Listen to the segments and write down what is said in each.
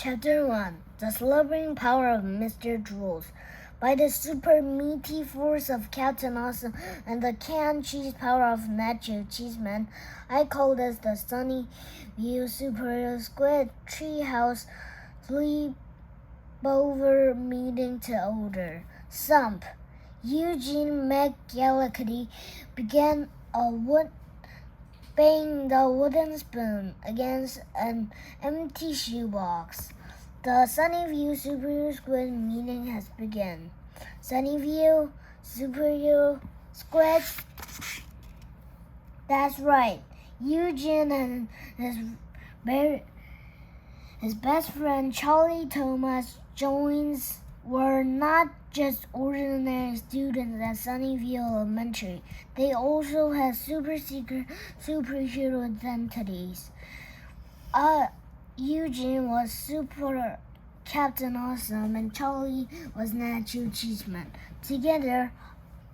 Chapter 1 The Slumbering Power of Mr. Jules. By the super meaty force of Captain Awesome and the canned cheese power of Nacho Cheeseman, I call this the Sunny View Superior Squid Treehouse Sleepover Meeting to Order. Sump. Eugene McGillicuddy began banging the wooden spoon against an empty shoebox. The Sunnyview Superior Squid meeting has begun. Sunnyview Superior Squid? That's right. Eugene and his best friend Charlie Thomas Jones were not just ordinary students at Sunnyview Elementary. They also had super secret superhero identities. Eugene was Super Captain Awesome and Charlie was Nacho Cheeseman. Together,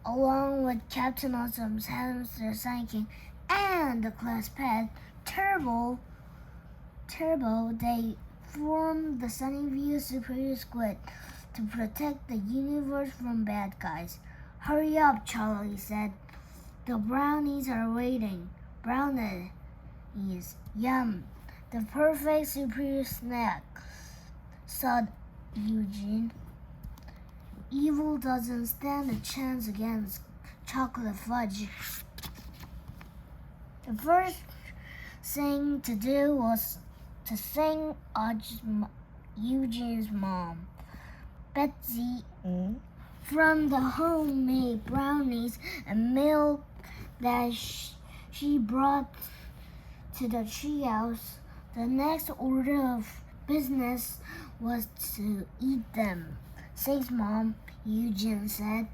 along with Captain Awesome's hamster sidekick and the class pet, Turbo, they formed the Sunnyview Superior Squid to protect the universe from bad guys. Hurry up, Charlie said. The brownies are waiting. Brownies, yum. The perfect superior snack, said Eugene. Evil doesn't stand a chance against chocolate fudge. The first thing to do was to sing Eugene's mom, Betsy, from the homemade brownies and milk that she brought to the treehouse. The next order of business was to eat them. Thanks, Mom, Eugene said.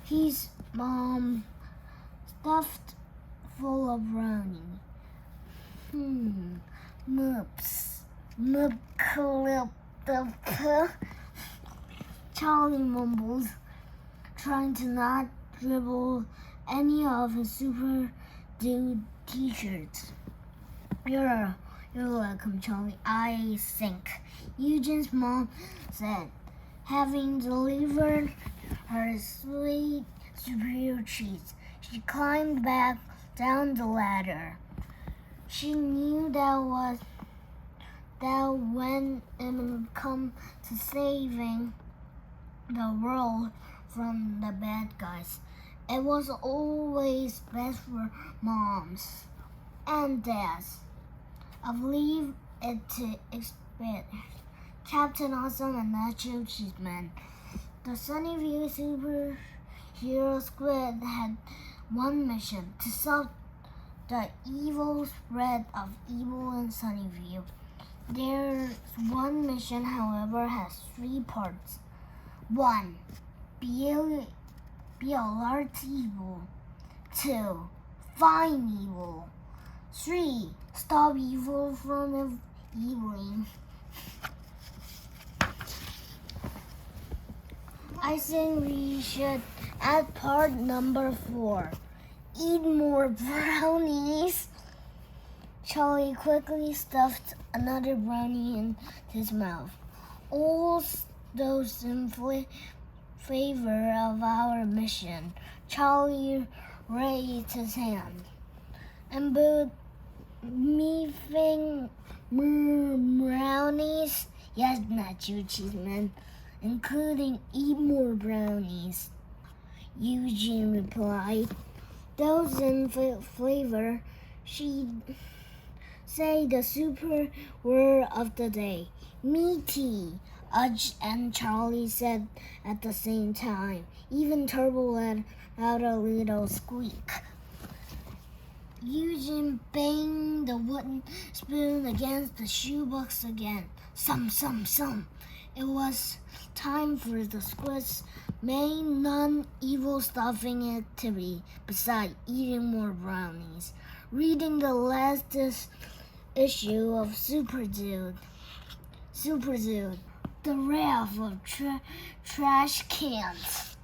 His mom stuffed full of brownie. Moops. Moop clip the Charlie mumbled, trying to not dribble any of his super dude t-shirts. You're welcome, Charlie, I think, Eugene's mom said, having delivered her sweet superior treats. She climbed back down the ladder. She knew that when it would come to saving the world from the bad guys, it was always best for moms and dads. I'll leave it to expect Captain Awesome and Nacho Cheeseman. The Sunnyview Superhero Squid had one mission: to stop the evil spread of evil in Sunnyview. There's one mission, however, has 3 parts. 1. Be alert to evil. 2. Find evil. 3. Stop evil from eviling. I think we should add part number 4. Eat more brownies. Charlie quickly stuffed another brownie in his mouth. All those in favor of our mission. Charlie raised his hand. And both me think more brownies? Yes, Nacho Cheeseman, including eat more brownies, Eugene replied. Those in flavor, she'd say the super word of the day. Meaty, Udge and Charlie said at the same time. Even Turbo let out a little squeak. Eugene banged the wooden spoon against the shoebox again. Some. It was time for the squid's main non-evil stuffing activity, besides eating more brownies. Reading the latest issue of Super Dude, the raft of trash cans.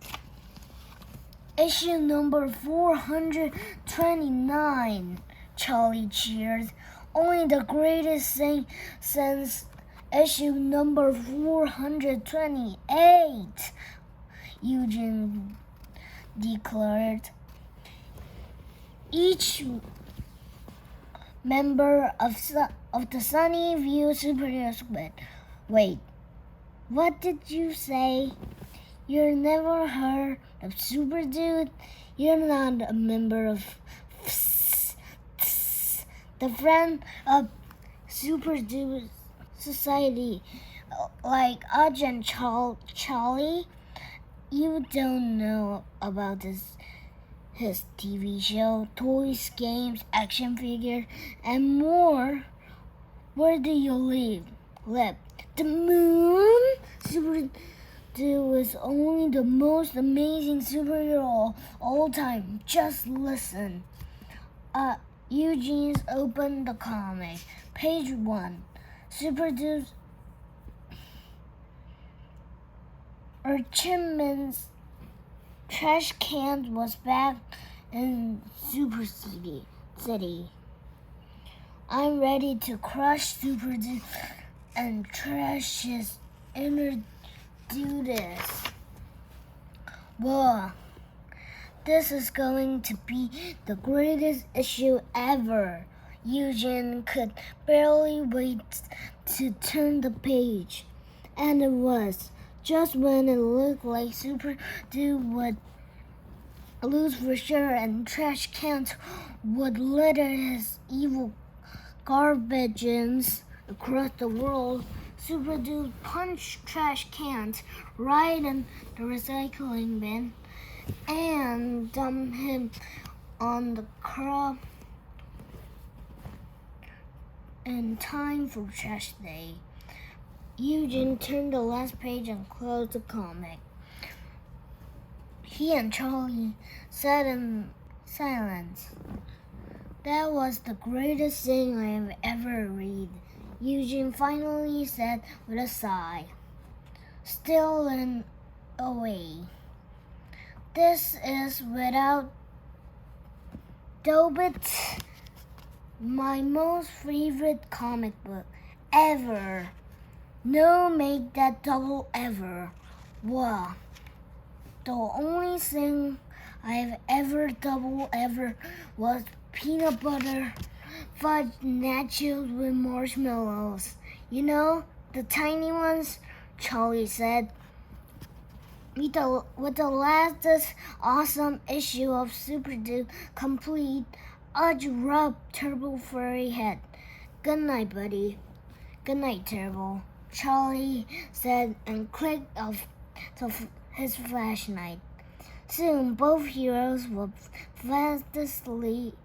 Issue number 429, Charlie cheered. Only the greatest thing since Issue number 428, Eugene declared. Each member of the Sunny View Superhero Squad. Wait, what did you say? You never heard of Super Dude? You're not a member of the friend of Super Dude Society, like Udge and Charlie. You don't know about his TV show, toys, games, action figures, and more. Where do you live? The moon? Super Dude is only the most amazing superhero of all time. Just listen. Eugene's opened the comic. Page 1. Super Dude's Chipmunks trash can was back in Super City. I'm ready to crush Super Dude and trash his inner dudes. Whoa, this is going to be the greatest issue ever. Eugene could barely wait to turn the page. And it was. Just when it looked like Super Dude would lose for sure and trash cans would litter his evil garbages across the world, Super Dude punched trash cans right in the recycling bin and dumped him on the curb in time for trash day. Eugene turned the last page and closed the comic. He and Charlie sat in silence. That was the greatest thing I've ever read, Eugene finally said with a sigh. Still in a way. This is without doubt my most favorite comic book ever. No, make that double ever. Wow. The only thing I've ever double ever was peanut butter fudge nachos with marshmallows. You know, the tiny ones, Charlie said. With the last awesome issue of Super Dude complete, Udge rubbed Turbo's furry head. Good night, buddy. Good night, Turbo, Charlie said and clicked off his flashlight. Soon both heroes were fast asleep,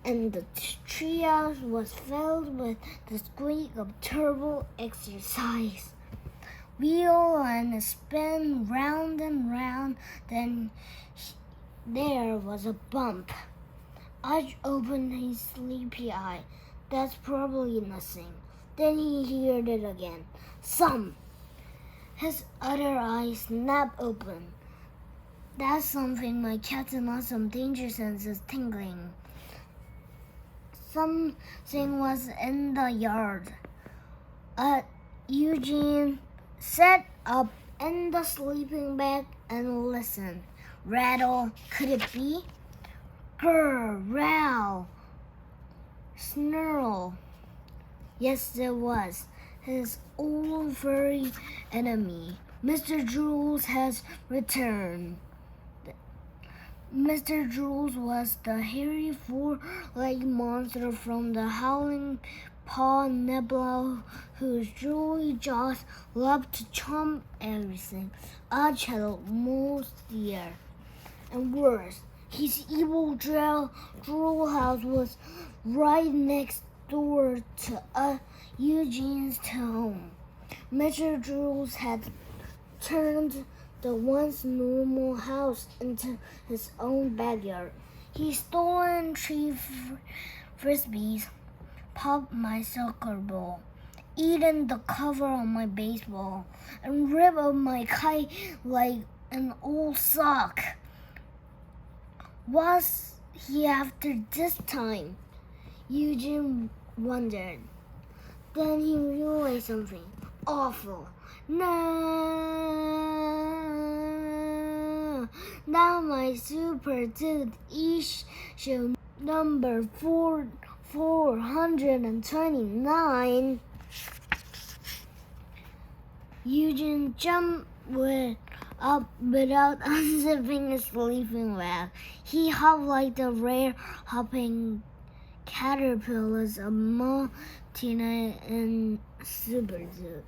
and the treehouse was filled with the squeak of Turbo exercise. Wheel and spin round and round, then there was a bump. Udge opened his sleepy eye. That's probably nothing. Then he heard it again. Some. His other eye snapped open. That's something my Captain Awesome Danger Sense is tingling. Something was in the yard. Eugene sat up in the sleeping bag and listened. Rattle, could it be? Grr, growl, snarl. Yes, it was. His old furry enemy, Mr. Jules, has returned. Mr. Jules was the hairy four-legged monster from the Howling Paw Nebula, whose jewelry jaws loved to chomp everything. Udge had almost there. And worse, his evil drool house was right next door to Eugene's home. Mr. Jules had turned the once normal house into his own backyard. He stolen 3 frisbees, popped my soccer ball, eaten the cover on my baseball, and ripped up my kite like an old sock. What's he after this time? Eugene wondered. Then he realized something awful. No! Now my super tooth issue number 429. Eugene jumped up without unzipping his sleeping bag. He hopped like the rare hopping caterpillars of Martina and Supertooth.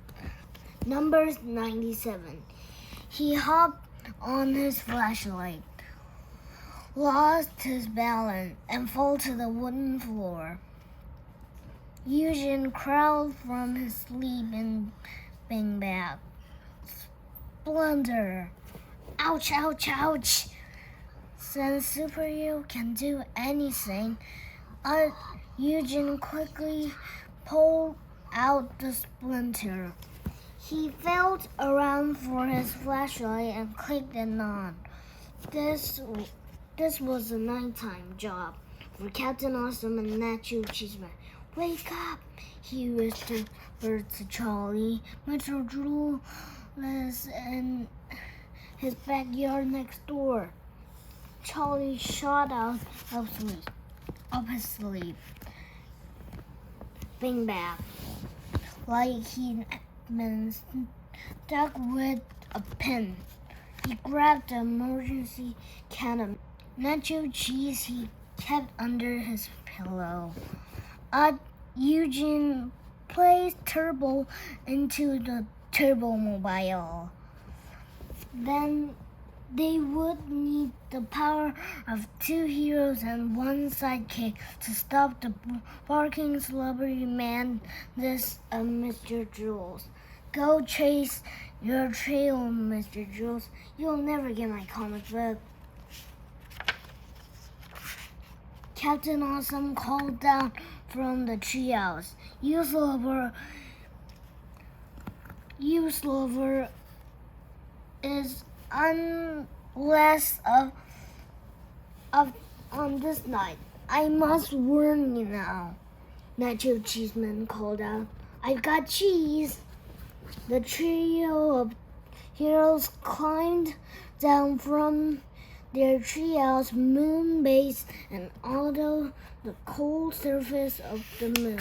Number 97. He hopped on his flashlight, lost his balance, and fell to the wooden floor. Eugene crawled from his sleeping bag. Splinter! Ouch, ouch, ouch! Since superhero can do anything, Eugene quickly pulled out the splinter. He felt around for his flashlight and clicked it on. This was a nighttime job for Captain Awesome and Nacho Cheeseman. Wake up! He whispered to Charlie. Mr. Drool is in his backyard next door. Charlie shot out of his sleep. Bing bang. Like he'd been stuck with a pin. He grabbed the emergency can of nacho cheese he kept under his pillow. Eugene placed Turbo into the Turbomobile. Then they would need the power of two heroes and one sidekick to stop the barking celebrity man, Mr. Jules. Go chase your trail, Mr. Jules. You'll never get my comic book. Captain Awesome called down from the treehouse. You Slover is unless on this night. I must warn you now. Nacho Cheeseman called out. I've got cheese. The trio of heroes climbed down from their treehouse moon base and onto the cold surface of the moon.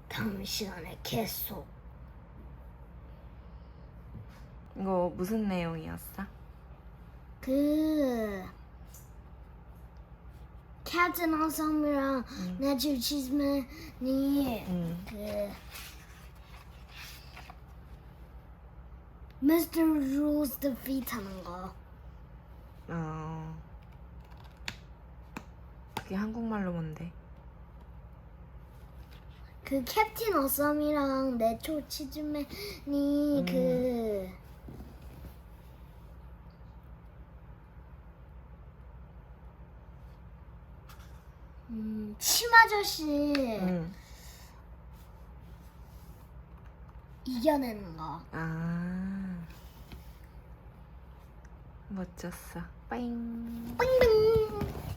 다음 시간에 계속. 이거 무슨 내용이었어? 캡틴 어썸이랑 나초 치즈맨이 Mr. Rules defeat 하는 거. 그게 한국말로 뭔데? 캡틴 어썸이랑 나초 치즈맨이 치마저씨 이겨내는 거. 멋졌어. 빠잉. 빙빙.